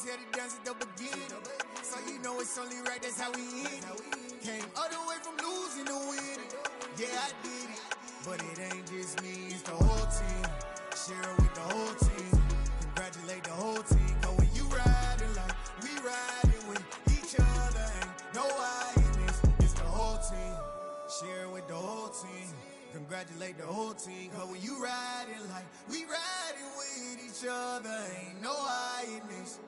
had to dance at the beginning. So you know it's only right, that's how we end it. Came all the way from losing to winning. Yeah, I did it. But it ain't just me, it's the whole team. Share it with the whole team. Congratulate the whole team. Cause when you riding like we riding with each other, ain't no I in this. It's the whole team. Share it with the whole team. Congratulate the whole team. Cause when you riding like we riding with each other, ain't no I in this.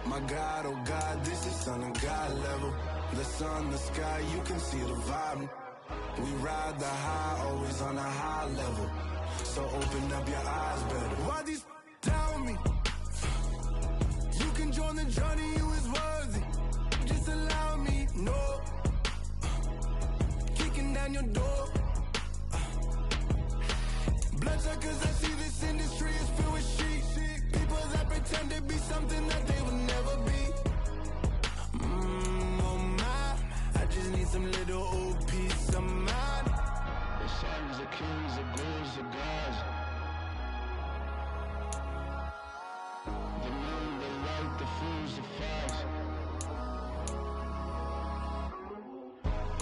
My God, oh God, this is Son of God level. The sun, the sky, you can see the vibe. We ride the high, always on a high level. So open up your eyes better. Why these down me? You can join the journey, you is worthy. Just allow me, no. Kicking down your door. Bloodshot cause I see this industry is filled with sheep. People that pretend to be something that they will never be. Oh my, I just need some little old peace of mind. The sons are kings, the bulls are gods. The moon, the light, the fools, the facts.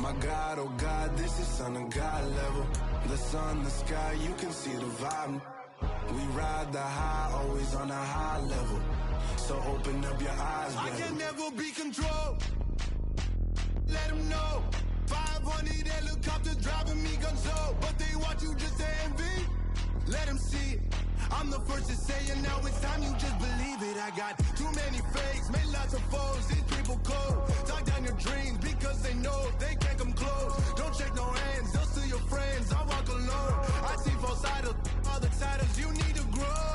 My God, oh God, this is Son of God level. The sun, the sky, you can see the vibe. We ride the high, always on a high level. So open up your eyes, baby. I can never be controlled. Let them know. 500 helicopters driving me gonzo. But they watch you just to envy. Let them see it. I'm the first to say it, now it's time you just believe it. I got too many fakes, made lots of foes. These people cold. Talk down your dreams because they know they can't come close. Don't check no hands, they'll steal your friends. I walk alone. I see false idols, other titles, you need to grow.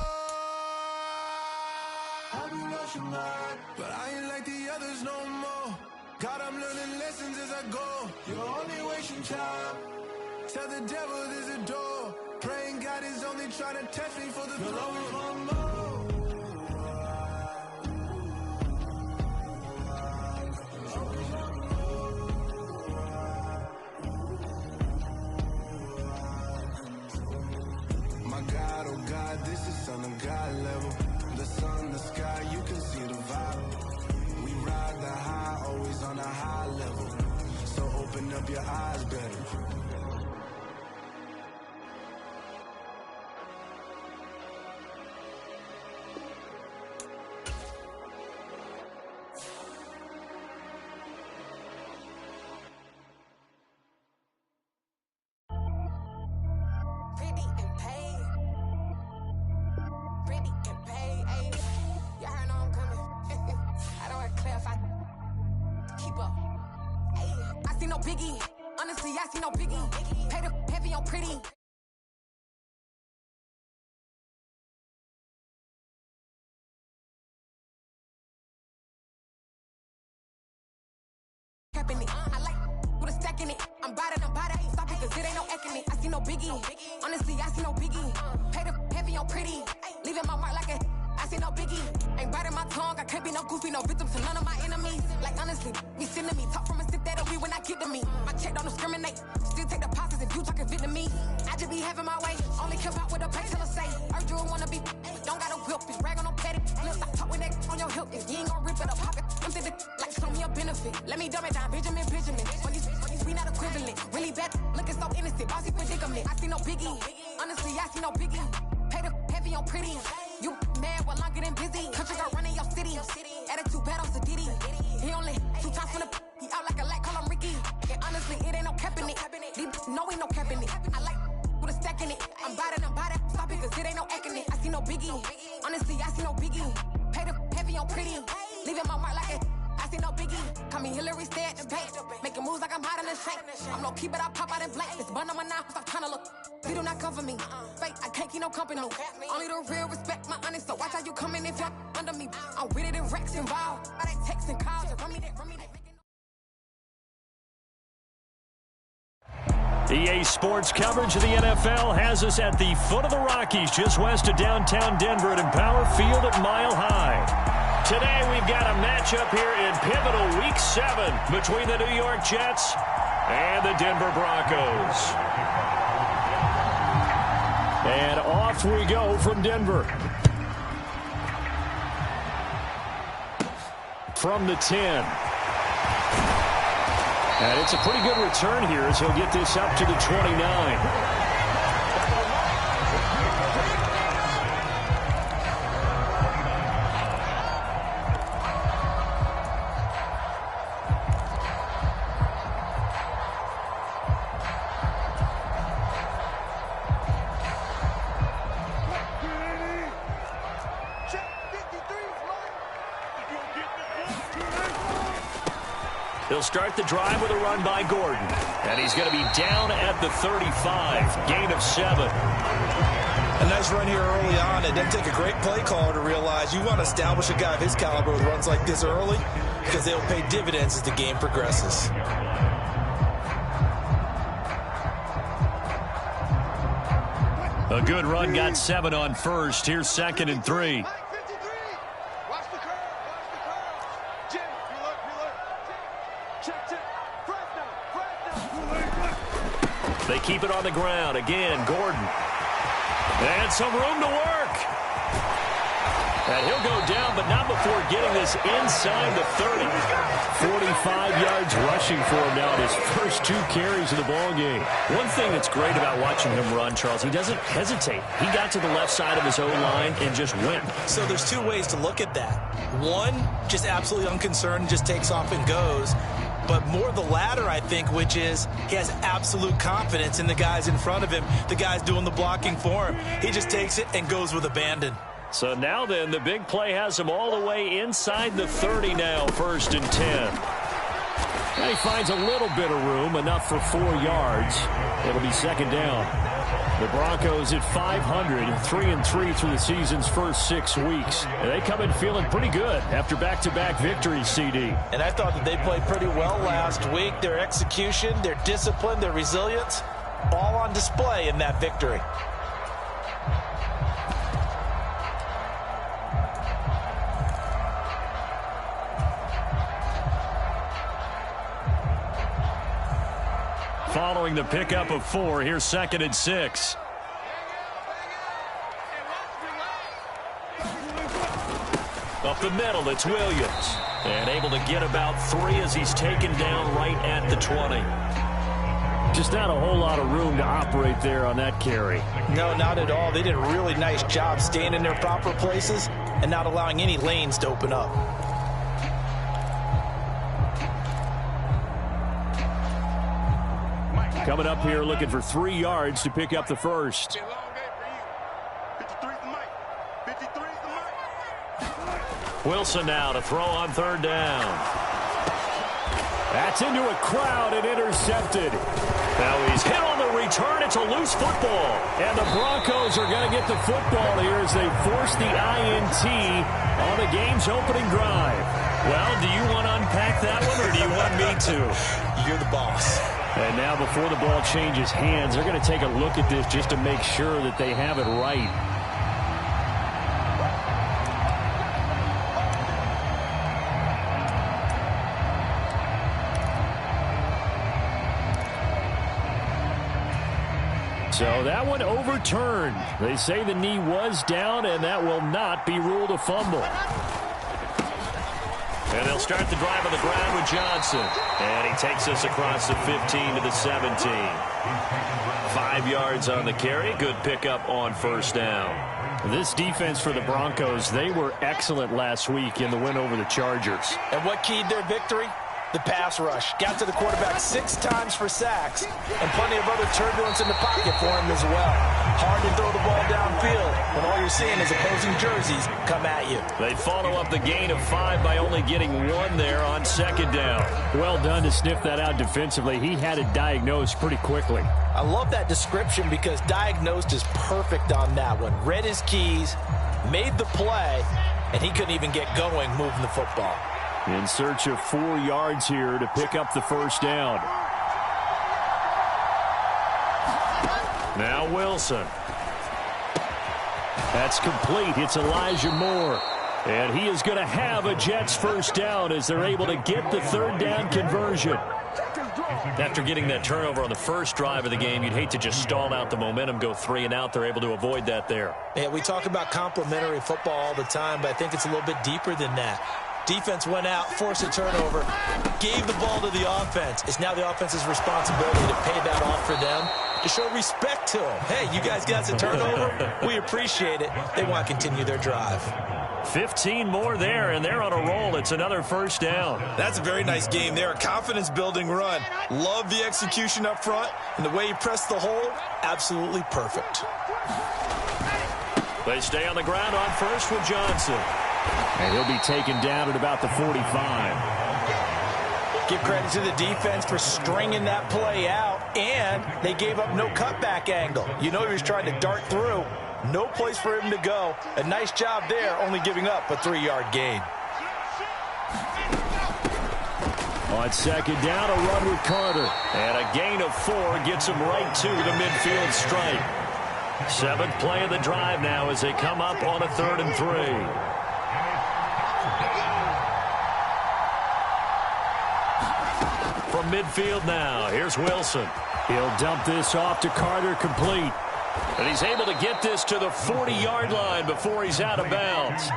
I do lost your mind, but I ain't like the others no more. God, I'm learning lessons as I go. You're only wasting time. Tell the devil there's a door. Praying God is only trying to test me for the throne. My God, oh God, this is Son of God level. The sun, the sky, you can see the vibe. We ride the high, always on a high level. So open up your eyes better. I like with a stack in it. I'm bout it. Stop it, cause it ain't no acting it. I see no biggie. Honestly, I see no biggie. Pay the heavy on pretty. Leaving my mark like a. I see no biggie. Ain't biting my tongue. I can't be no goofy, no victim to none of my enemies. Like honestly, be sending me. Talk from a sip that'll be when I get to me. My check don't discriminate. Still take deposits if you talking Vietnamese. I just be having my way. Only care about what the payteller say. Urge you wanna be. Don't got a whip. Bitch, rag on no petty. Let's stop talking that on your hip. If you ain't gon' rip it up, pop it. Empty the like show me a benefit. Let me dumb it down, Benjamin. When these we not equivalent. Really bad, looking so innocent. Bossy predicament. I see no biggie. Honestly, I see no biggie. Pay the heavy on pretty. You mad while I'm getting busy. Country girl running your city. Attitude bad on Sadidi. He only 2 times from the he out like a light, call him Ricky. And honestly, it ain't no cap in it. No, ain't no cap in it. I like with a stack in it. I'm bout it. Stop it, cause it ain't no acting it. I see no biggie. Honestly, I see no biggie. Pay the heavy on pretty. Leaving my mark like a. I I see no biggie. Call me Hillary, stay at the bank. Making moves like I'm hot in the shank. I'm no key, but I pop out in blank. This bun on my knife, stop trying to look. They do not come for me. Fake, I can't keep no company. Only the real respect my honest. So watch how you coming if y'all under me. I'm with it in Rex involved. I they text and calls. Run me that. EA Sports coverage of the NFL has us at the foot of the Rockies, just west of downtown Denver at Empower Field at Mile High. Today we've got a matchup here in pivotal Week 7 between the New York Jets and the Denver Broncos. And off we go from Denver. From the 10. And it's a pretty good return here as he'll get this up to the 29. He'll start the drive with a run by Gordon. And he's going to be down at the 35. Gain of 7. A nice run here early on. It doesn't take a great play caller to realize you want to establish a guy of his caliber with runs like this early because they'll pay dividends as the game progresses. A good run got 7 on first. Here's 2nd and 3. They keep it on the ground. Again, Gordon. And some room to work. And he'll go down, but not before getting this inside the 30. 45 yards rushing for him now in his first 2 carries of the ballgame. One thing that's great about watching him run, Charles, he doesn't hesitate. He got to the left side of his O-line and just went. So there's 2 ways to look at that. One, just absolutely unconcerned, just takes off and goes. But more the latter, I think, which is he has absolute confidence in the guys in front of him, the guys doing the blocking for him. He just takes it and goes with abandon. So now then, the big play has him all the way inside the 30 now, 1st and 10. And he finds a little bit of room, enough for 4 yards. It'll be 2nd down. The Broncos at 500, 3-3 through the season's first 6 weeks. And they come in feeling pretty good after back-to-back victories, CD. And I thought that they played pretty well last week. Their execution, their discipline, their resilience, all on display in that victory. Following the pickup of 4, here's 2nd and 6. Up the middle, it's Williams. And able to get about 3 as he's taken down right at the 20. Just not a whole lot of room to operate there on that carry. No, not at all. They did a really nice job staying in their proper places and not allowing any lanes to open up. Coming up here looking for 3 yards to pick up the first. Wilson now to throw on 3rd down. That's into a crowd and intercepted. Now he's hit on the return. It's a loose football. And the Broncos are going to get the football here as they force the INT on the game's opening drive. Well, do you want to unpack that one or do you want me to? You're the boss. And now before the ball changes hands, they're going to take a look at this just to make sure that they have it right. So that one overturned. They say the knee was down, and that will not be ruled a fumble. And they'll start the drive on the ground with Johnson. And he takes us across the 15 to the 17. 5 yards on the carry. Good pickup on 1st down. This defense for the Broncos, they were excellent last week in the win over the Chargers. And what keyed their victory? The pass rush got to the quarterback 6 times for sacks, and plenty of other turbulence in the pocket for him as well. Hard to throw the ball downfield when all you're seeing is opposing jerseys come at you. They follow up the gain of 5 by only getting 1 there on second down. Well done to sniff that out defensively. He had it diagnosed pretty quickly. I love that description because diagnosed is perfect on that one. Read his keys, made the play, and he couldn't even get going moving the football. In search of 4 yards here to pick up the first down. Now Wilson. That's complete. It's Elijah Moore. And he is going to have a Jets first down as they're able to get the third down conversion. After getting that turnover on the first drive of the game, you'd hate to just stall out the momentum, go 3 and out. They're able to avoid that there. Yeah, we talk about complementary football all the time, but I think it's a little bit deeper than that. Defense went out, forced a turnover, gave the ball to the offense. It's now the offense's responsibility to pay that off for them, to show respect to them. Hey, you guys got a turnover? We appreciate it. They want to continue their drive. 15 more there, and they're on a roll. It's another first down. That's a very nice game there. A confidence-building run. Love the execution up front, and the way he pressed the hole, absolutely perfect. They stay on the ground on first with Johnson. And he'll be taken down at about the 45. Give credit to the defense for stringing that play out, and they gave up no cutback angle. You know he was trying to dart through. No place for him to go. A nice job there, only giving up a 3-yard gain. On second down, a run with Carter. And a gain of 4 gets him right to the midfield stripe. 7th play of the drive now as they come up on a 3rd and 3. From midfield now, here's Wilson. He'll dump this off to Carter, complete. And he's able to get this to the 40-yard line before he's out of bounds.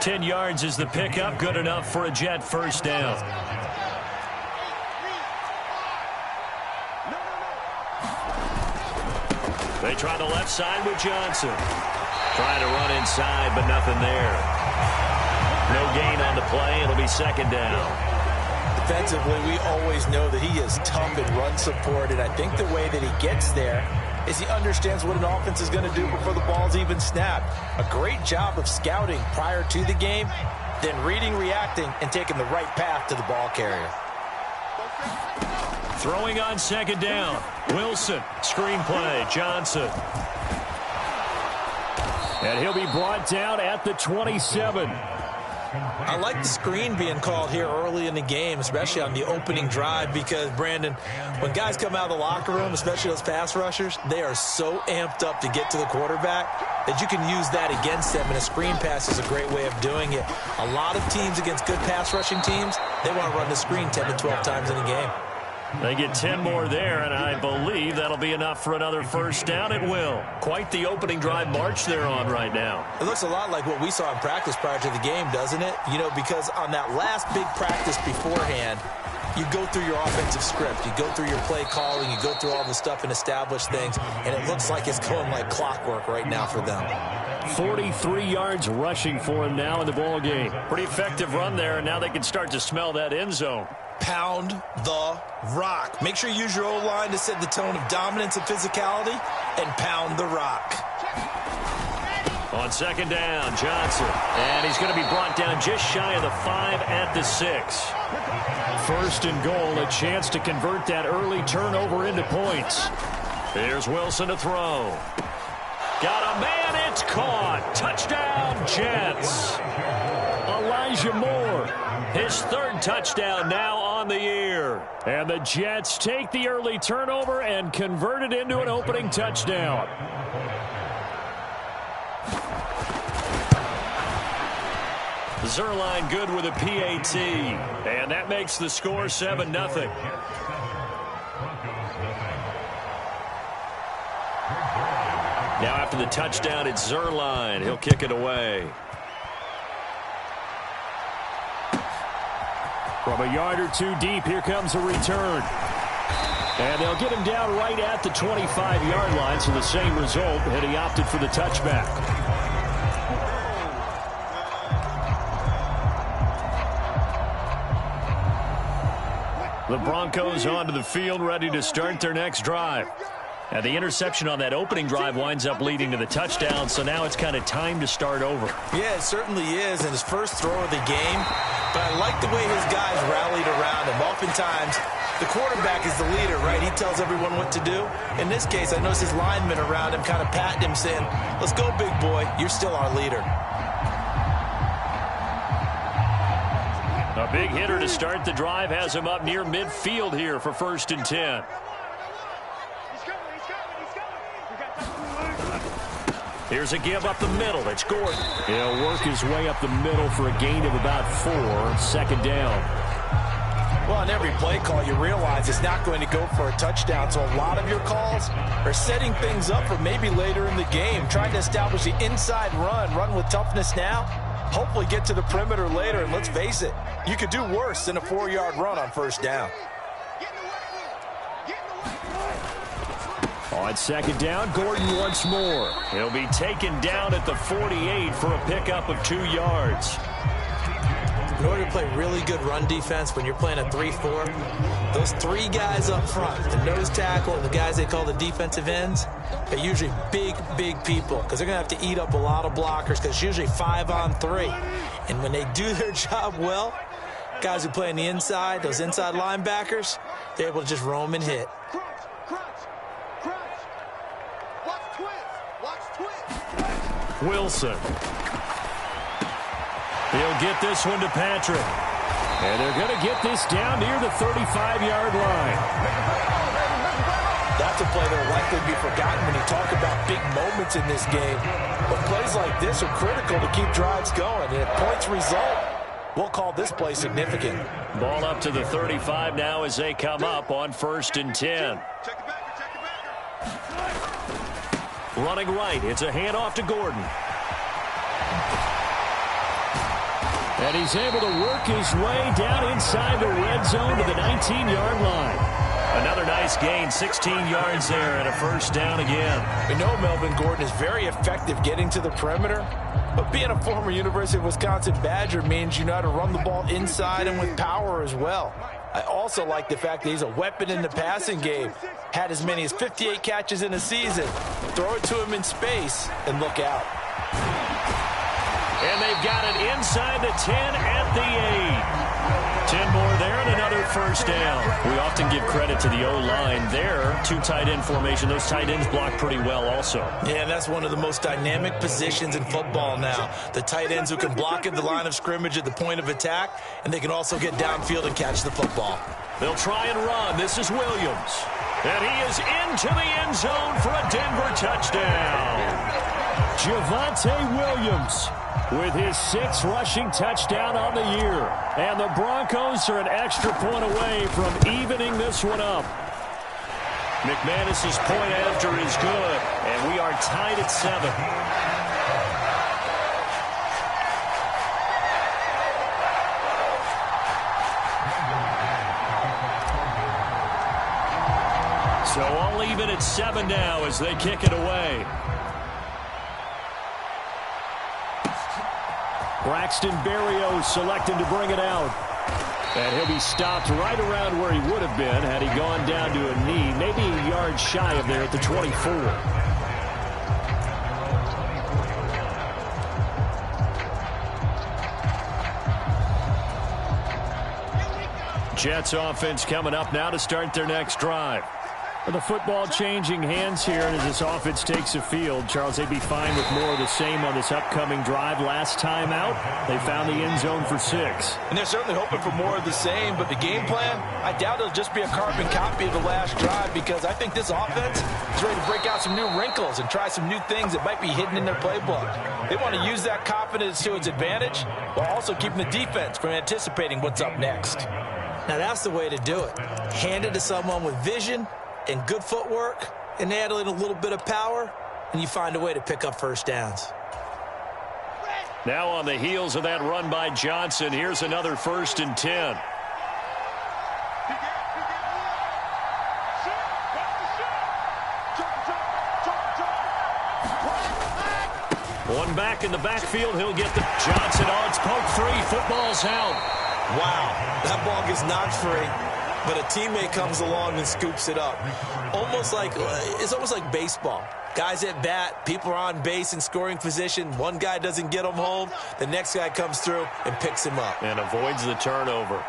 10 yards is the pickup, good enough for a Jet first down. They try the left side with Johnson. Trying to run inside, but nothing there. No gain on the play. It'll be second down. Defensively, we always know that he is tough in run support, and I think the way that he gets there is he understands what an offense is going to do before the ball's even snapped. A great job of scouting prior to the game, then reading, reacting, and taking the right path to the ball carrier. Throwing on second down. Wilson, screen play, Johnson. And he'll be brought down at the 27. I like the screen being called here early in the game, especially on the opening drive, because, Brandon, when guys come out of the locker room, especially those pass rushers, they are so amped up to get to the quarterback that you can use that against them, and a screen pass is a great way of doing it. A lot of teams against good pass rushing teams, they want to run the screen 10 to 12 times in a game. They get 10 more there, and I believe that'll be enough for another first down. It will. Quite the opening drive march they're on right now. It looks a lot like what we saw in practice prior to the game, doesn't it? You know, because on that last big practice beforehand, you go through your offensive script, you go through your play calling, you go through all the stuff and establish things, and it looks like it's going like clockwork right now for them. 43 yards rushing for him now in the ball game. Pretty effective run there, and now they can start to smell that end zone. Pound the rock. Make sure you use your O-line to set the tone of dominance and physicality, and pound the rock. On second down, Johnson. And he's going to be brought down just shy of the 5 at the 6. First and goal, a chance to convert that early turnover into points. Here's Wilson to throw. Got a man, it's caught. Touchdown, Jets. Elijah Moore, his 3rd touchdown now on the year. And the Jets take the early turnover and convert it into an opening touchdown. Zerline good with a PAT. And that makes the score 7-0. Now after the touchdown, it's Zerline. He'll kick it away. From a yard or two deep, here comes a return. And they'll get him down right at the 25-yard line, so the same result, and he opted for the touchback. The Broncos onto the field, ready to start their next drive. Now, the interception on that opening drive winds up leading to the touchdown, so now it's kind of time to start over. Yeah, it certainly is, and his first throw of the game. But I like the way his guys rallied around him. Oftentimes, the quarterback is the leader, right? He tells everyone what to do. In this case, I noticed his linemen around him kind of patting him, saying, let's go, big boy. You're still our leader. A big hitter to start the drive has him up near midfield here for 1st and 10. Here's a give up the middle. It's Gordon. He'll work his way up the middle for a gain of about 4. 2nd down. Well, on every play call, you realize it's not going to go for a touchdown. So a lot of your calls are setting things up for maybe later in the game, trying to establish the inside run with toughness now, hopefully get to the perimeter later. And let's face it, you could do worse than a 4-yard run on 1st down. On 2nd down, Gordon once more. He'll be taken down at the 48 for a pickup of 2 yards. In order to play really good run defense when you're playing a 3-4, those 3 guys up front, the nose tackle and the guys they call the defensive ends, are usually big people because they're going to have to eat up a lot of blockers because it's usually 5 on 3. And when they do their job well, guys who play on the inside, those inside linebackers, they're able to just roam and hit. Wilson. He'll get this one to Patrick. And they're going to get this down near the 35-yard line. That's a play that will likely be forgotten when you talk about big moments in this game. But plays like this are critical to keep drives going. And if points result, we'll call this play significant. Ball up to the 35 now as they come up on 1st and 10. Running right, it's a handoff to Gordon. And he's able to work his way down inside the red zone to the 19-yard line. Another nice gain, 16 yards there and a 1st down again. We know Melvin Gordon is very effective getting to the perimeter, but being a former University of Wisconsin Badger means you know how to run the ball inside and with power as well. I also like the fact that he's a weapon in the passing game. Had as many as 58 catches in a season. Throw it to him in space and look out. And they've got it inside the 10 at the 8. 10 more there and another 1st down. We often give credit to the O-line there. 2 tight end formation. Those tight ends block pretty well also. Yeah, that's one of the most dynamic positions in football now. The tight ends who can block at the line of scrimmage at the point of attack, and they can also get downfield and catch the football. They'll try and run. This is Williams. And he is into the end zone for a Denver touchdown. Javonte Williams with his 6th rushing touchdown on the year. And the Broncos are an extra point away from evening this one up. McManus's point after is good, and we are tied at 7. So all even at 7 now as they kick it away. Braxton Berrios selecting to bring it out. And he'll be stopped right around where he would have been had he gone down to a knee, maybe a yard shy of there at the 24. Jets offense coming up now to start their next drive. The football changing hands here, and as this offense takes the field, Charles, they'd be fine with more of the same on this upcoming drive. Last time out, they found the end zone for 6. And they're certainly hoping for more of the same, but the game plan, I doubt it'll just be a carbon copy of the last drive because I think this offense is ready to break out some new wrinkles and try some new things that might be hidden in their playbook. They want to use that confidence to its advantage while also keeping the defense from anticipating what's up next. Now, that's the way to do it. Hand it to someone with vision and good footwork, and add in a little bit of power, and you find a way to pick up 1st downs. Now on the heels of that run by Johnson, here's another 1st and 10. One back in the backfield, he'll get the Johnson on. It's poke 3, football's out. Wow, that ball gets knocked free. but a teammate comes along and scoops it up. It's almost like baseball. Guys at bat, people are on base in scoring position. One guy doesn't get him home. The next guy comes through and picks him up. And avoids the turnover.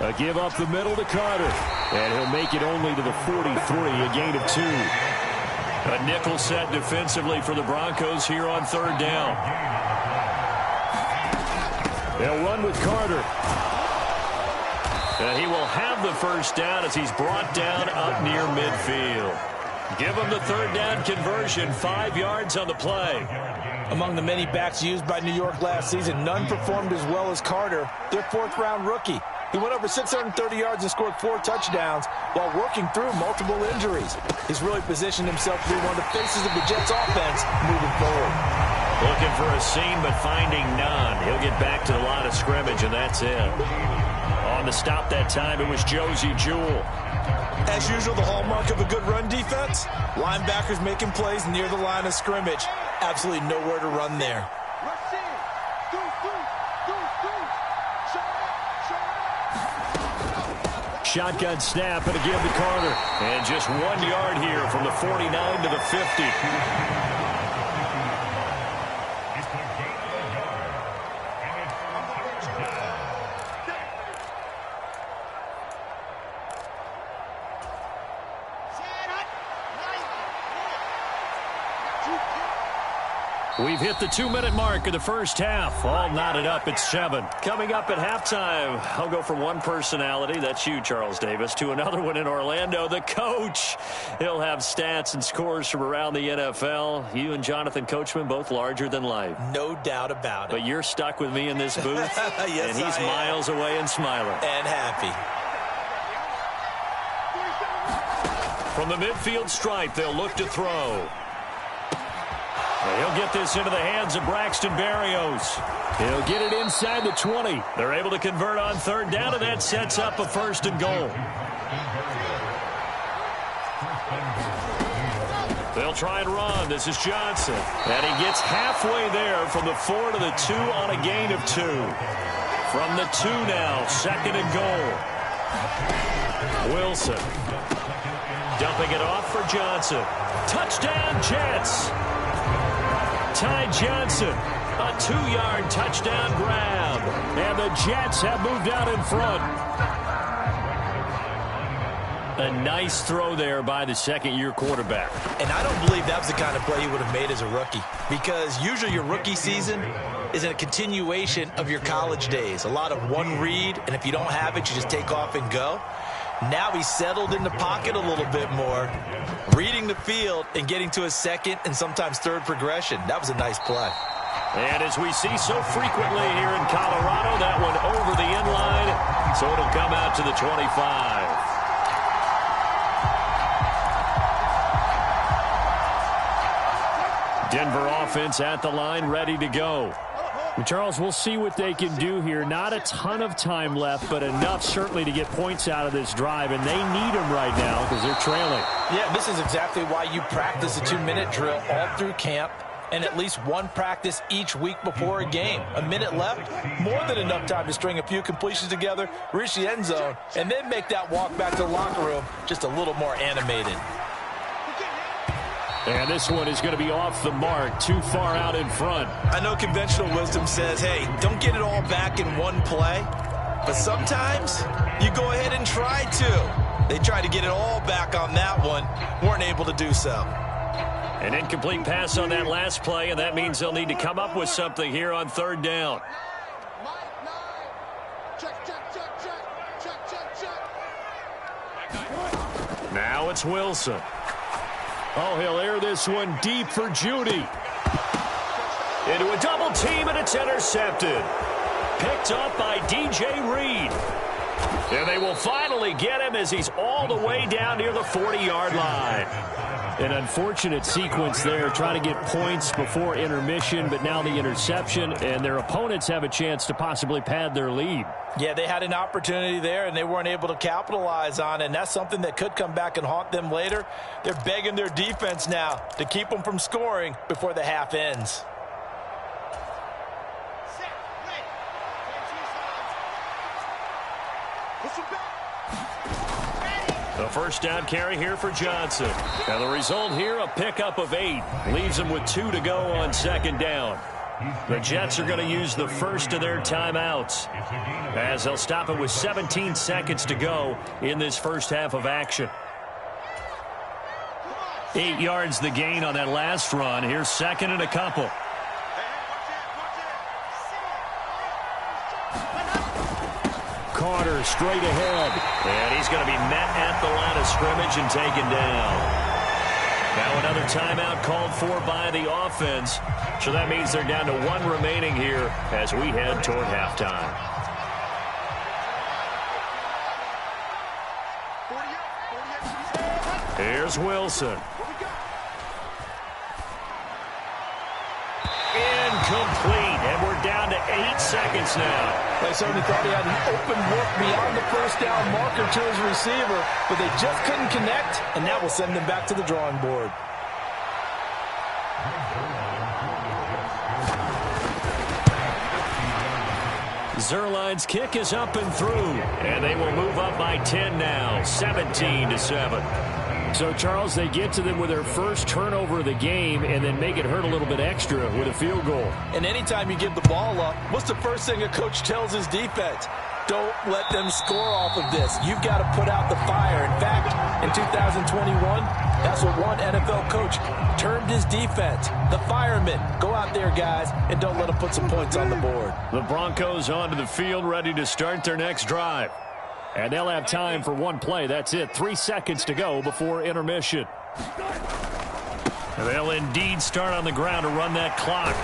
A give up the middle to Carter. And he'll make it only to the 43, a gain of 2. A nickel set defensively for the Broncos here on third down. They'll run with Carter. And he will have the first down as he's brought down up near midfield. Give him the third down conversion, 5 yards on the play. Among the many backs used by New York last season, none performed as well as Carter, their 4th-round rookie. He went over 630 yards and scored 4 touchdowns while working through multiple injuries. He's really positioned himself to be one of the faces of the Jets' offense moving forward. Looking for a seam, but finding none. He'll get back to the line of scrimmage, and that's it. On the stop that time, it was Josie Jewell. As usual, the hallmark of a good run defense, linebackers making plays near the line of scrimmage. Absolutely nowhere to run there. Shotgun snap and a give to Carter. And just 1 yard here from the 49 to the 50. We've hit the 2-minute mark of the first half. All knotted up at 7. Coming up at halftime, I'll go from one personality, that's you, Charles Davis, to another one in Orlando, the coach. He'll have stats and scores from around the NFL. You and Jonathan Coachman, both larger than life. No doubt about it. But you're stuck with me in this booth, yes, and he's miles away and smiling. And happy. From the midfield stripe, they'll look to throw. He'll get this into the hands of Braxton Berrios. He'll get it inside the 20. They're able to convert on third down, and that sets up a 1st and goal. They'll try and run. This is Johnson. And he gets halfway there from the 4 to the 2 on a gain of 2. From the 2 now, 2nd and goal. Wilson. Dumping it off for Johnson. Touchdown, Jets. Ty Johnson, a 2-yard touchdown grab. And the Jets have moved out in front. A nice throw there by the second-year quarterback. And I don't believe that was the kind of play he would have made as a rookie, because usually your rookie season is a continuation of your college days. A lot of one read, and if you don't have it, you just take off and go. Now he's settled in the pocket a little bit more, reading the field and getting to his 2nd and sometimes 3rd progression. That was a nice play. And as we see so frequently here in Colorado, that one over the end line, so it'll come out to the 25. Denver offense at the line, ready to go. Charles, we'll see what they can do here. Not a ton of time left, but enough certainly to get points out of this drive, and they need them right now because they're trailing. Yeah, this is exactly why you practice a 2-minute drill all through camp and at least one practice each week before a game. A minute left, more than enough time to string a few completions together, reach the end zone, and then make that walk back to the locker room just a little more animated. And this one is going to be off the mark, too far out in front. I know conventional wisdom says, hey, don't get it all back in one play. But sometimes you go ahead and try to. They tried to get it all back on that one, weren't able to do so. An incomplete pass on that last play, and that means they'll need to come up with something here on third down. Now it's Wilson. Oh, he'll air this one deep for Judy. Into a double team, and it's intercepted. Picked up by DJ Reed. And they will finally get him as he's all the way down near the 40-yard line. An unfortunate sequence there, trying to get points before intermission, but now the interception, and their opponents have a chance to possibly pad their lead. Yeah, they had an opportunity there, and they weren't able to capitalize on it, and that's something that could come back and haunt them later. They're begging their defense now to keep them from scoring before the half ends. The first down carry here for Johnson. And the result here, a pickup of 8. Leaves him with 2 to go on second down. The Jets are going to use the first of their timeouts, as they'll stop it with 17 seconds to go in this first half of action. 8 yards the gain on that last run. Here's second and a couple. Carter straight ahead. And he's going to be met at the line of scrimmage and taken down. Now another timeout called for by the offense. So that means they're down to 1 remaining here as we head toward halftime. Here's Wilson. Incomplete, and we're down to 8 seconds now. They certainly thought he had an open look beyond the first down marker to his receiver, but they just couldn't connect, and that will send them back to the drawing board. Zerline's kick is up and through, and they will move up by 10 now, 17-7. So, Charles, they get to them with their first turnover of the game and then make it hurt a little bit extra with a field goal. And anytime you give the ball up, what's the first thing a coach tells his defense? Don't let them score off of this. You've got to put out the fire. In fact, in 2021, that's what one NFL coach termed his defense. The firemen. Go out there, guys, and don't let them put some points on the board. The Broncos onto the field, ready to start their next drive. And they'll have time for one play. That's it. 3 seconds to go before intermission. They'll indeed start on the ground to run that clock.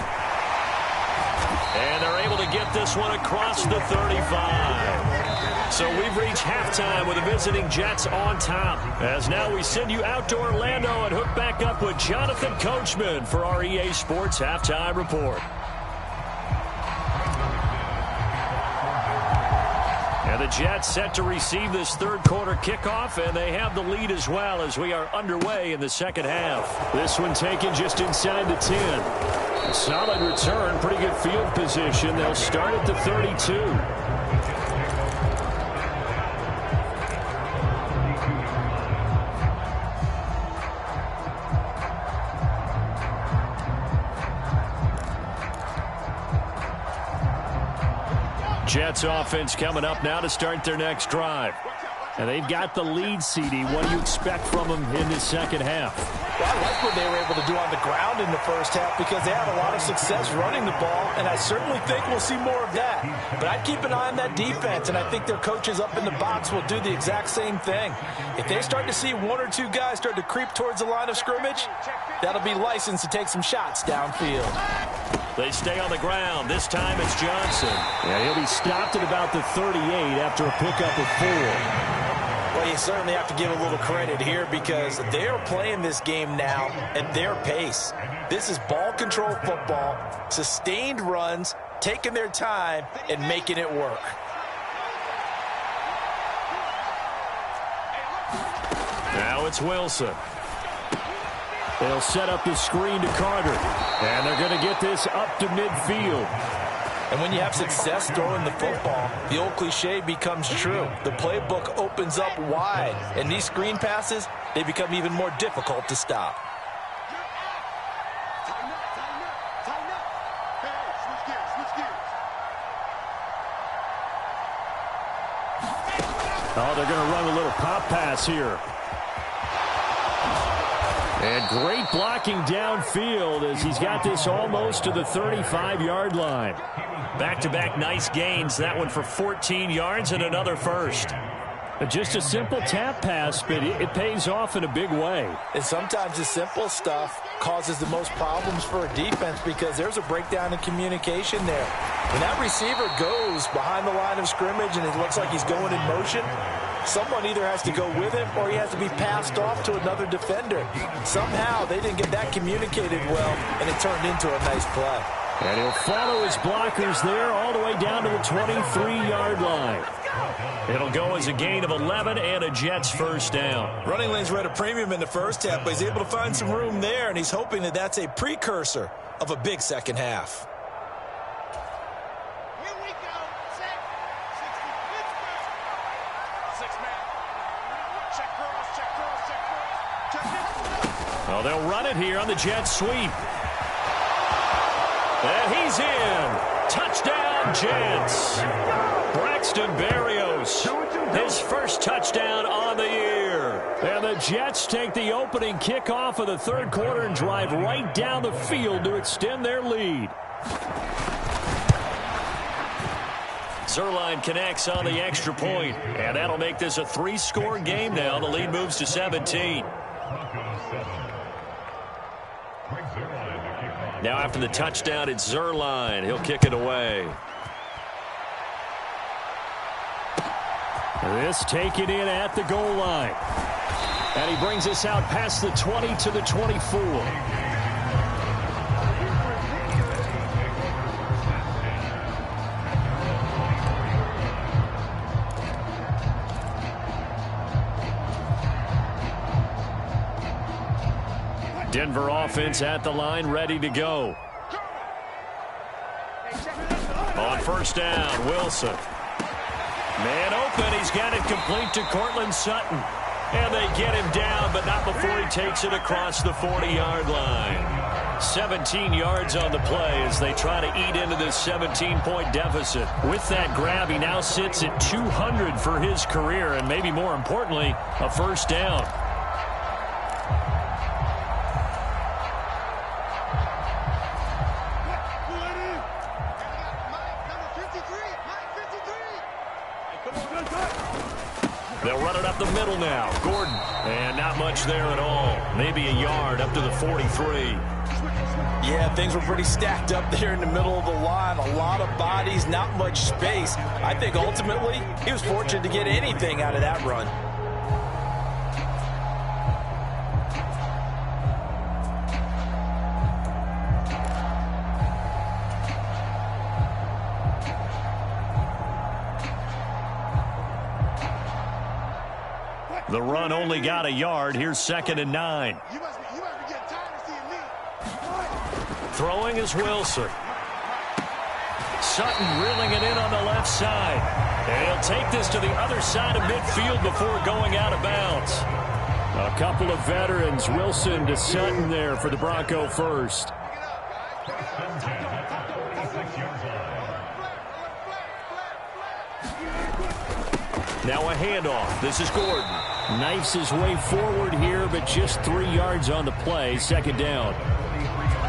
And they're able to get this one across the 35. So we've reached halftime with the visiting Jets on top. As now we send you out to Orlando and hook back up with Jonathan Coachman for our EA Sports Halftime Report. And the Jets set to receive this third quarter kickoff, and they have the lead as well as we are underway in the second half. This one taken just inside the 10. Solid return, pretty good field position. They'll start at the 32. Jets offense coming up now to start their next drive. And they've got the lead, CD. What do you expect from them in this second half? Well, I like what they were able to do on the ground in the first half because they had a lot of success running the ball, and I certainly think we'll see more of that. But I'd keep an eye on that defense, and I think their coaches up in the box will do the exact same thing. If they start to see 1 or 2 guys start to creep towards the line of scrimmage, that'll be licensed to take some shots downfield. They stay on the ground. This time it's Johnson. Yeah, he'll be stopped at about the 38 after a pickup of 4. Well, you certainly have to give a little credit here because they are playing this game now at their pace. This is ball control football, sustained runs, taking their time, and making it work. Now it's Wilson. They'll set up the screen to Carter, and they're going to get this up to midfield. And when you have success throwing the football, the old cliche becomes true. The playbook opens up wide, and these screen passes, they become even more difficult to stop. Oh, they're going to run a little pop pass here. And great blocking downfield as he's got this almost to the 35-yard line. Back-to-back nice gains. That one for 14 yards and another first. Just a simple tap pass, but it pays off in a big way. And sometimes the simple stuff causes the most problems for a defense because there's a breakdown in communication there. When that receiver goes behind the line of scrimmage and it looks like he's going in motion, someone either has to go with him or he has to be passed off to another defender. Somehow they didn't get that communicated well, and it turned into a nice play. And he'll follow his blockers there all the way down to the 23-yard line. It'll go as a gain of 11 and a Jets first down. Running lanes were at a premium in the first half, but he's able to find some room there, and he's hoping that that's a precursor of a big second half. Oh, they'll run it here on the jet sweep. And he's in. Touchdown, Jets. Braxton Berrios, his first touchdown on the year. And the Jets take the opening kickoff of the third quarter and drive right down the field to extend their lead. Zuerlein connects on the extra point, and that'll make this a 3-score game now. The lead moves to 17. Now after the touchdown, it's Zuerlein. He'll kick it away. This taken in at the goal line. And he brings us out past the 20 to the 24. Denver offense at the line, ready to go. On first down, Wilson. Man open, he's got it complete to Cortland Sutton. And they get him down, but not before he takes it across the 40-yard line. 17 yards on the play as they try to eat into this 17-point deficit. With that grab, he now sits at 200 for his career, and maybe more importantly, a first down. They'll run it up the middle now. Gordon. And not much there at all. Maybe a yard up to the 43. Yeah, things were pretty stacked up there in the middle of the line. A lot of bodies, not much space. I think ultimately he was fortunate to get anything out of that run. The run only got a yard. Here's 2nd and 9. Throwing is Wilson. Sutton reeling it in on the left side. And he'll take this to the other side of midfield before going out of bounds. A couple of veterans, Wilson to Sutton there for the Bronco first. Now a handoff. This is Gordon. Knifes his way forward here, but just 3 yards on the play. 2nd down.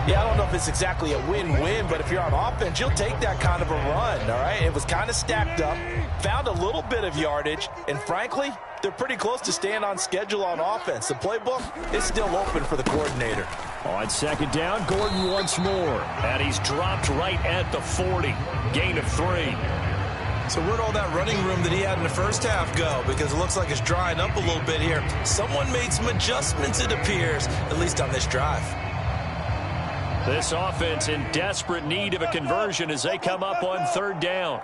Yeah, I don't know if it's exactly a win-win, but if you're on offense, you'll take that kind of a run, all right? It was kind of stacked up, found a little bit of yardage, and frankly, they're pretty close to staying on schedule on offense. The playbook is still open for the coordinator. On 2nd down, Gordon once more. And he's dropped right at the 40. Gain of 3. So where'd all that running room that he had in the first half go? Because it looks like it's drying up a little bit here. Someone made some adjustments, it appears, at least on this drive. This offense in desperate need of a conversion as they come up on 3rd down.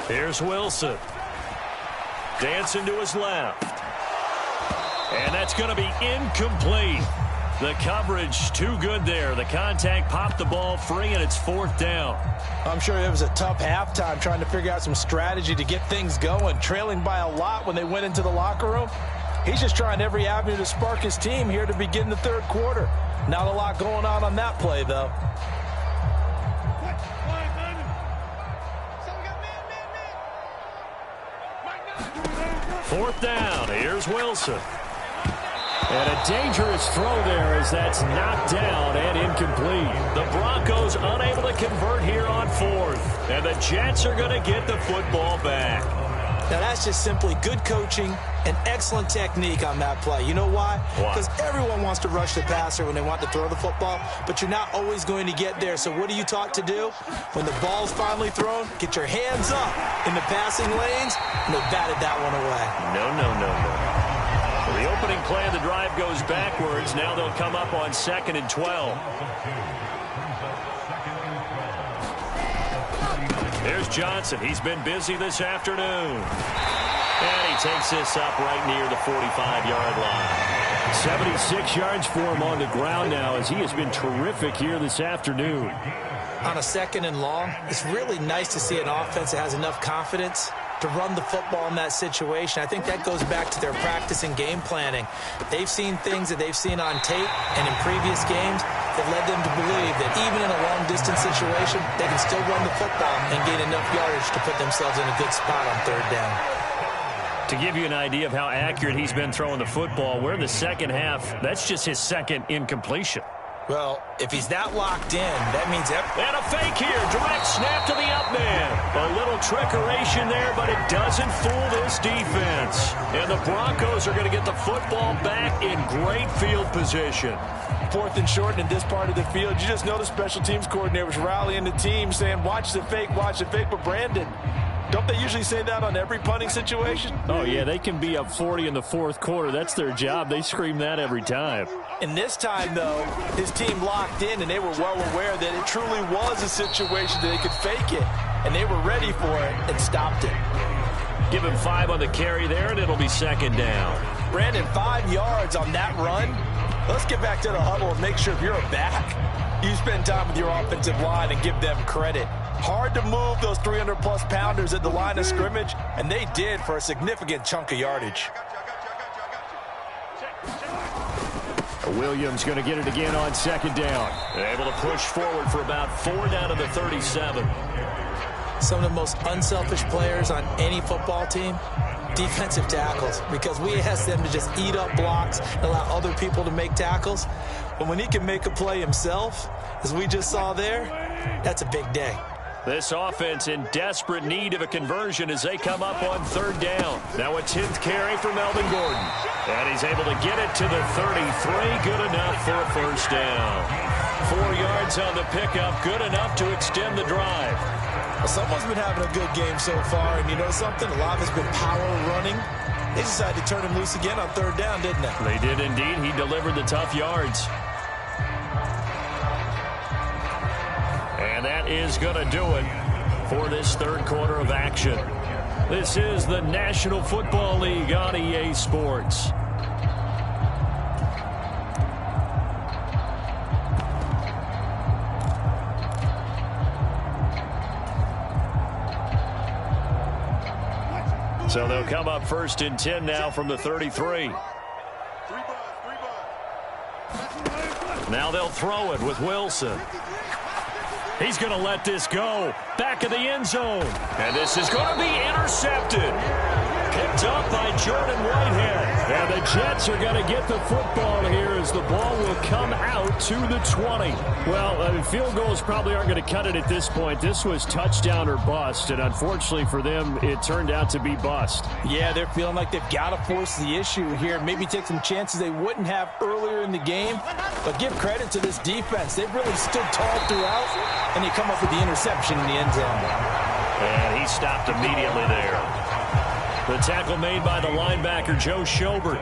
Here's Wilson. Dancing to his left. And that's going to be incomplete. The coverage too good there. The contact popped the ball free, and it's 4th down. I'm sure it was a tough halftime trying to figure out some strategy to get things going, trailing by a lot when they went into the locker room. He's just trying every avenue to spark his team here to begin the 3rd quarter. Not a lot going on that play, though. Fourth down. Here's Wilson. And a dangerous throw there as that's knocked down and incomplete. The Broncos unable to convert here on 4th. And the Jets are going to get the football back. Now, that's just simply good coaching and excellent technique on that play. You know why? Because everyone wants to rush the passer when they want to throw the football, but you're not always going to get there. So what are you taught to do? When the ball's finally thrown, get your hands up in the passing lanes, and they batted that one away. No. The opening play of the drive goes backwards. Now they'll come up on 2nd and 12. Here's Johnson. He's been busy this afternoon. And he takes this up right near the 45-yard line. 76 yards for him on the ground now as he has been terrific here this afternoon. On a 2nd and long, it's really nice to see an offense that has enough confidence to run the football in that situation. I think that goes back to their practice and game planning. They've seen things that they've seen on tape and in previous games that led them to believe that even in a long-distance situation, they can still run the football and gain enough yardage to put themselves in a good spot on third down. To give you an idea of how accurate he's been throwing the football, we're in the second half. That's just his second incompletion. Well, if he's that locked in, that means... And a fake here. Direct snap to the up man. A little trickeration there, but it doesn't fool this defense. And the Broncos are going to get the football back in great field position. 4th and short in this part of the field. You just know the special teams coordinator was rallying the team saying, watch the fake. But Brandon, don't they usually say that on every punting situation? Oh, yeah, they can be up 40 in the fourth quarter. That's their job. They scream that every time. And this time, though, his team locked in, and they were well aware that it truly was a situation that they could fake it, and they were ready for it and stopped it. Give him 5 on the carry there, and it'll be second down. Brandon, 5 yards on that run. Let's get back to the huddle and make sure if you're a back, you spend time with your offensive line and give them credit. Hard to move those 300-plus pounders at the line of scrimmage, and they did for a significant chunk of yardage. Williams going to get it again on second down. Able to push forward for about 4 down to the 37. Some of the most unselfish players on any football team, defensive tackles, because we ask them to just eat up blocks and allow other people to make tackles. But when he can make a play himself, as we just saw there, that's a big day. This offense in desperate need of a conversion as they come up on third down. Now a 10th carry for Melvin Gordon. And he's able to get it to the 33. Good enough for a first down. 4 yards on the pickup. Good enough to extend the drive. Well, someone's been having a good game so far. And you know something? A lot of it's been power running. They decided to turn him loose again on third down, didn't they? They did indeed. He delivered the tough yards. And that is going to do it for this third quarter of action. This is the National Football League on EA Sports. So they'll come up 1st and 10 now from the 33. Now they'll throw it with Wilson. He's going to let this go. Back of the end zone. And this is going to be intercepted. Picked up by Jordan Whitehead. And the Jets are going to get the football here as the ball will come out to the 20. Well, field goals probably aren't going to cut it at this point. This was touchdown or bust. And unfortunately for them, it turned out to be bust. Yeah, they're feeling like they've got to force the issue here. Maybe take some chances they wouldn't have earlier in the game. But give credit to this defense. They've really stood tall throughout. And they come up with the interception in the end zone. And he stopped immediately there. The tackle made by the linebacker, Joe Schobert.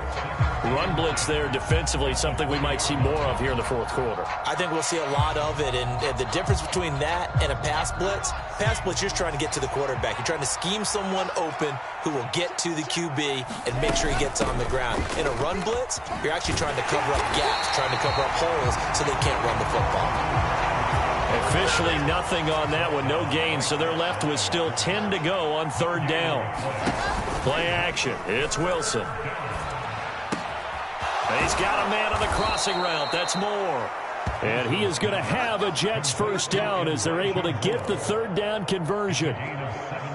Run blitz there defensively, something we might see more of here in the fourth quarter. I think we'll see a lot of it, and the difference between that and a pass blitz, you're just trying to get to the quarterback. You're trying to scheme someone open who will get to the QB and make sure he gets on the ground. In a run blitz, you're actually trying to cover up gaps, trying to cover up holes so they can't run the football. Officially nothing on that one, no gain, so they're left with still 10 to go on third down. Play action, it's Wilson. He's got a man on the crossing route, that's Moore. And he is going to have a Jets first down as they're able to get the third down conversion.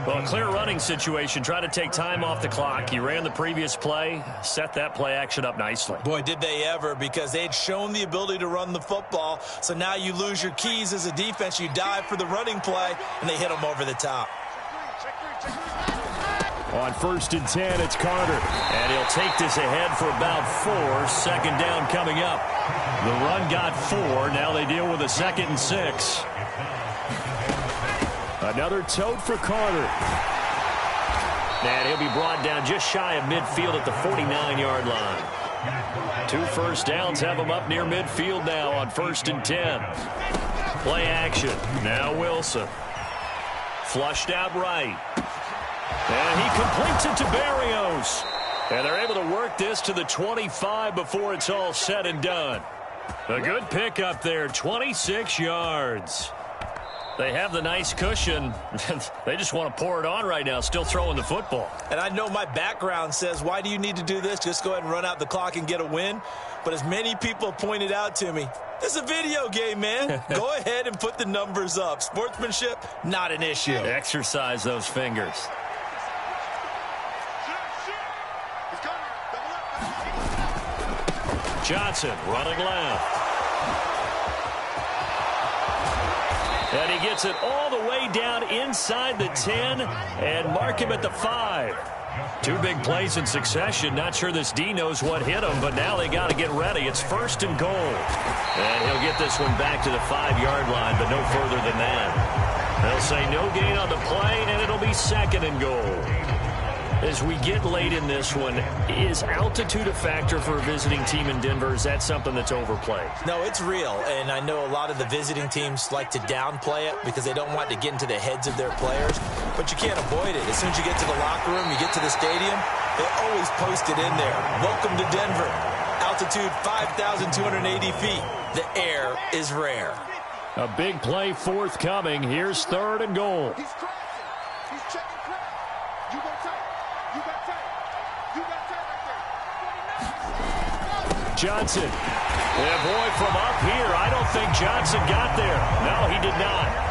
Well, a clear running situation. Try to take time off the clock. He ran the previous play, set that play action up nicely. Boy, did they ever, because they had shown the ability to run the football. So now you lose your keys as a defense. You dive for the running play, and they hit them over the top. On 1st and 10, it's Carter. And he'll take this ahead for about 4. Second down coming up. The run got 4. Now they deal with a 2nd and 6. Another tote for Carter. And he'll be brought down just shy of midfield at the 49-yard line. 2 first downs have him up near midfield now on 1st and 10. Play action. Now Wilson. Flushed out right. And he completes it to Barrios. And they're able to work this to the 25 before it's all said and done. A good pickup there, 26 yards. They have the nice cushion. They just want to pour it on right now, still throwing the football. And I know my background says, why do you need to do this? Just go ahead and run out the clock and get a win. But as many people pointed out to me, it's a video game, man. Go ahead and put the numbers up. Sportsmanship, not an issue. Exercise those fingers. Johnson running left. And he gets it all the way down inside the 10 and mark him at the 5. 2 big plays in succession. Not sure this D knows what hit him, but now they got to get ready. It's 1st and goal. And he'll get this one back to the 5-yard line, but no further than that. They'll say no gain on the play, and it'll be 2nd and goal. As we get late in this one, is altitude a factor for a visiting team in Denver? Is that something that's overplayed? No, it's real, and I know a lot of the visiting teams like to downplay it because they don't want to get into the heads of their players, but you can't avoid it. As soon as you get to the locker room, you get to the stadium, they always post it in there. Welcome to Denver. Altitude 5,280 feet. The air is rare. A big play forthcoming. Here's 3rd and goal. He's crashing. He's checking crack. You go tight. You got tight. You got tight right there. Johnson. Yeah, boy, from up here, I don't think Johnson got there. No, he did not.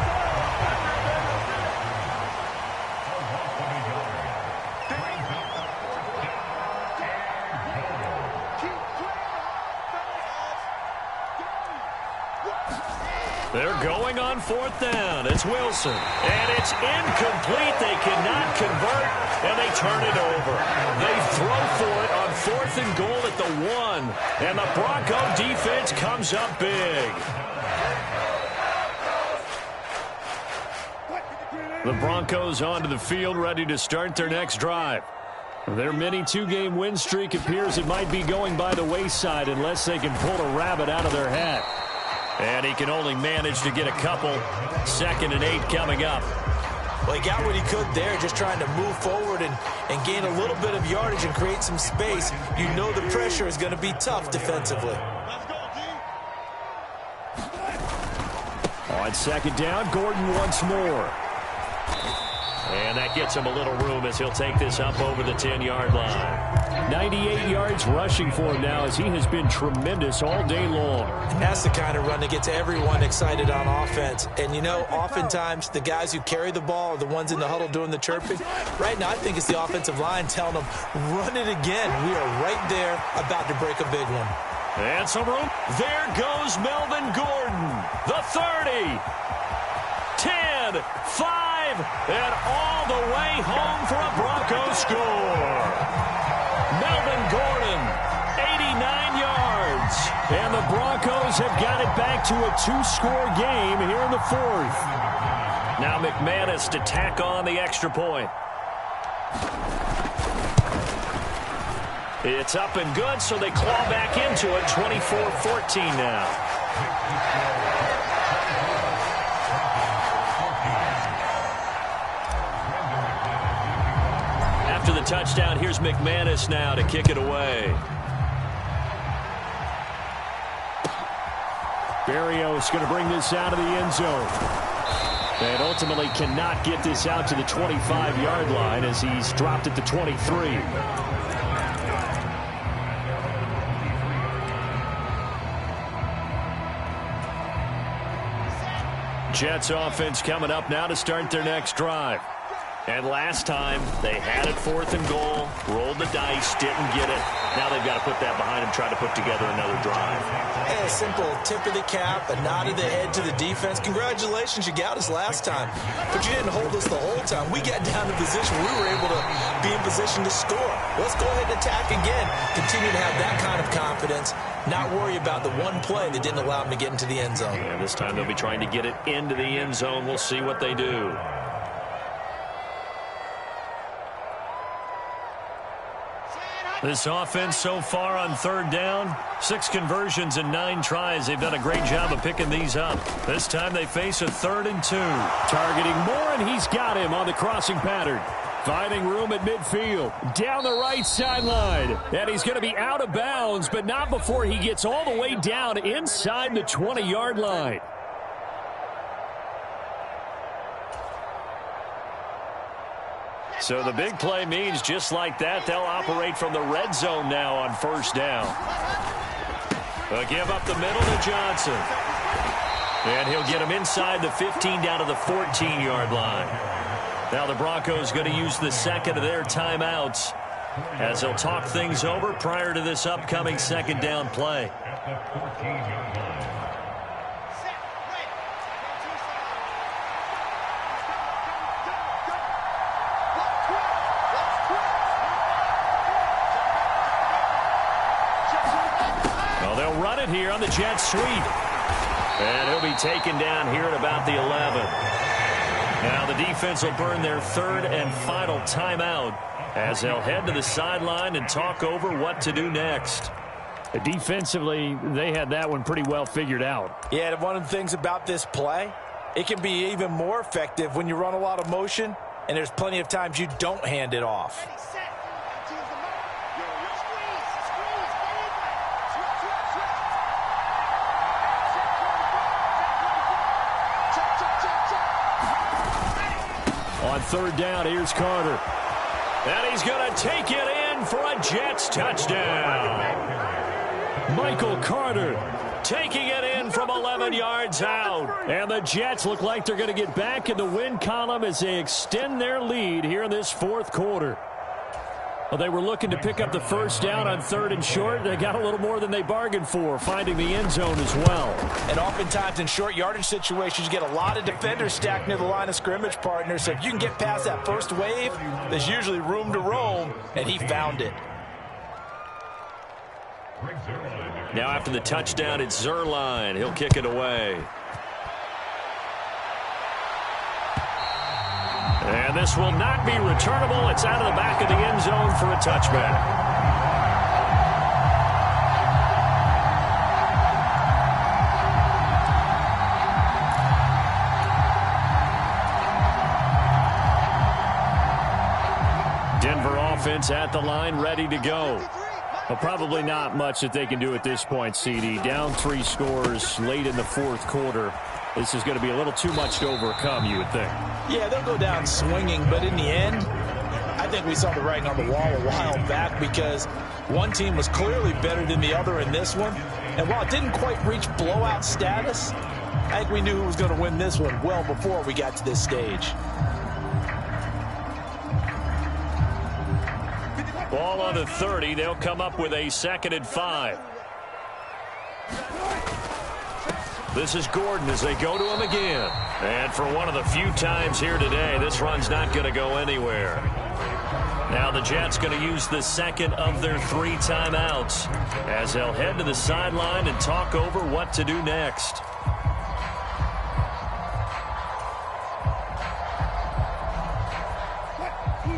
They're going on 4th down. It's Wilson. And it's incomplete. They cannot convert, and they turn it over. They throw for it on 4th and goal at the 1. And the Bronco defense comes up big. The Broncos onto the field, ready to start their next drive. Their mini 2-game win streak appears it might be going by the wayside unless they can pull a rabbit out of their hat. And he can only manage to get a couple. 2nd and 8 coming up. Well, he got what he could there, just trying to move forward and gain a little bit of yardage and create some space. You know the pressure is going to be tough defensively. On 2nd down, Gordon once more. And that gets him a little room as he'll take this up over the 10-yard line. 98 yards rushing for him now as he has been tremendous all day long. That's the kind of run that gets everyone excited on offense. And, you know, oftentimes the guys who carry the ball are the ones in the huddle doing the chirping. Right now, I think it's the offensive line telling them, run it again. We are right there about to break a big one. And some room. There goes Melvin Gordon. The 30. 10, 5, and all the way home for a Broncos score. Melvin Gordon, 89 yards. And the Broncos have got it back to a 2-score game here in the 4th. Now McManus to tack on the extra point. It's up and good, so they claw back into it, 24-14 now. After the touchdown, here's McManus now to kick it away. Berrios going to bring this out of the end zone. And ultimately cannot get this out to the 25-yard line as he's dropped at the 23. Jets offense coming up now to start their next drive. And last time, they had it 4th and goal, rolled the dice, didn't get it. Now they've got to put that behind them, try to put together another drive. Hey, a simple tip of the cap, a nod of the head to the defense. Congratulations, you got us last time. But you didn't hold us the whole time. We got down to position. We were able to be in position to score. Let's go ahead and attack again. Continue to have that kind of confidence. Not worry about the one play that didn't allow them to get into the end zone. And this time they'll be trying to get it into the end zone. We'll see what they do. This offense so far on 3rd down, 6 conversions and 9 tries. They've done a great job of picking these up. This time they face a 3rd and 2. Targeting Moore, and he's got him on the crossing pattern. Finding room at midfield. Down the right sideline. And he's going to be out of bounds, but not before he gets all the way down inside the 20-yard line. So the big play means just like that, they'll operate from the red zone now on first down. A give up the middle to Johnson. And he'll get him inside the 15 down to the 14-yard line. Now the Broncos going to use the second of their timeouts as they'll talk things over prior to this upcoming second down play. Well, they'll run it here on the jet sweep. And he'll be taken down here at about the 11. Now the defense will burn their third and final timeout as they'll head to the sideline and talk over what to do next. Defensively, they had that one pretty well figured out. Yeah, and one of the things about this play, it can be even more effective when you run a lot of motion, and there's plenty of times you don't hand it off. On third down, here's Carter. And he's going to take it in for a Jets touchdown. Michael Carter taking it in from 11 yards out. And the Jets look like they're going to get back in the win column as they extend their lead here in this fourth quarter. Well, they were looking to pick up the first down on third and short. They got a little more than they bargained for, finding the end zone as well. And oftentimes in short yardage situations, you get a lot of defenders stacked near the line of scrimmage, partner. So if you can get past that first wave, there's usually room to roam, and he found it. Now after the touchdown, it's Zuerlein. He'll kick it away. And this will not be returnable. It's out of the back of the end zone for a touchback. Denver offense at the line, ready to go. Well, probably not much that they can do at this point, CD. Down 3 scores late in the fourth quarter. This is going to be a little too much to overcome, you would think. Yeah, they'll go down swinging, but in the end, I think we saw the writing on the wall a while back because one team was clearly better than the other in this one. And while it didn't quite reach blowout status, I think we knew who was going to win this one well before we got to this stage. Ball on the 30. They'll come up with a 2nd and 5. This is Gordon as they go to him again. And for one of the few times here today, this run's not going to go anywhere. Now the Jets going to use the second of their 3 timeouts as they'll head to the sideline and talk over what to do next.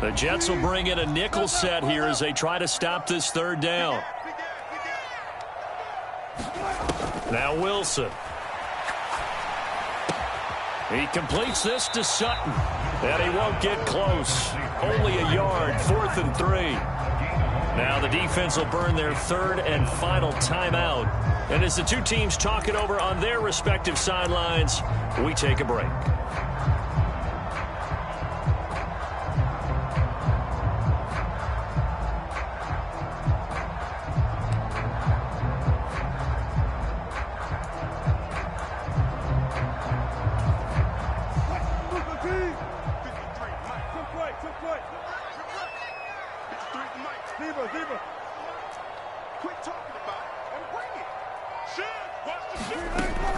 The Jets will bring in a nickel set here as they try to stop this third down. Now Wilson. He completes this to Sutton. And he won't get close. Only a yard, 4th and 3. Now the defense will burn their 3rd and final timeout. And as the two teams talk it over on their respective sidelines, we take a break.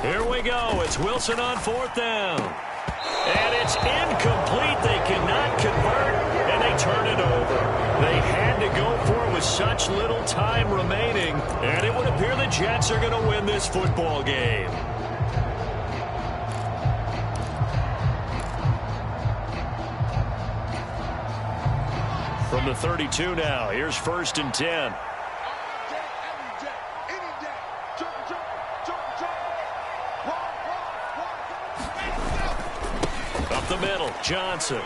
Here we go. It's Wilson on 4th down. And it's incomplete. They cannot convert, and they turn it over. They had to go for it with such little time remaining, and it would appear the Jets are going to win this football game. From the 32 now, here's 1st and 10. Up the middle, Johnson.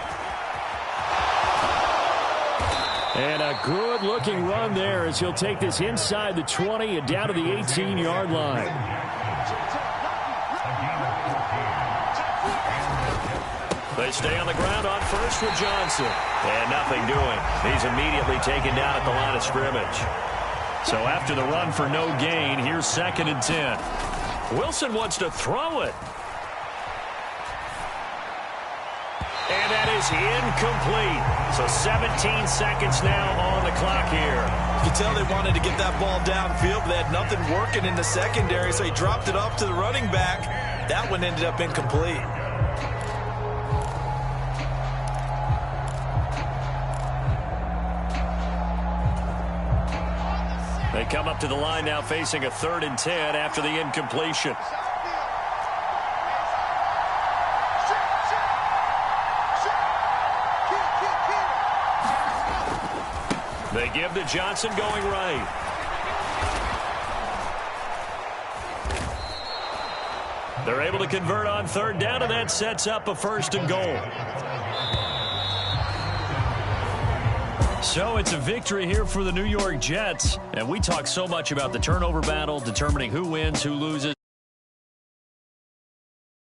And a good-looking run there as he'll take this inside the 20 and down to the 18-yard line. They stay on the ground on first with Johnson. And nothing doing. He's immediately taken down at the line of scrimmage. So after the run for no gain, here's 2nd and 10. Wilson wants to throw it. And that is incomplete. So 17 seconds now on the clock here. You can tell they wanted to get that ball downfield, but they had nothing working in the secondary, so he dropped it off to the running back. That one ended up incomplete. They come up to the line now facing a 3rd and 10 after the incompletion. They give to Johnson going right. They're able to convert on 3rd down, and that sets up a 1st and goal. So it's a victory here for the New York Jets. And we talk so much about the turnover battle, determining who wins, who loses.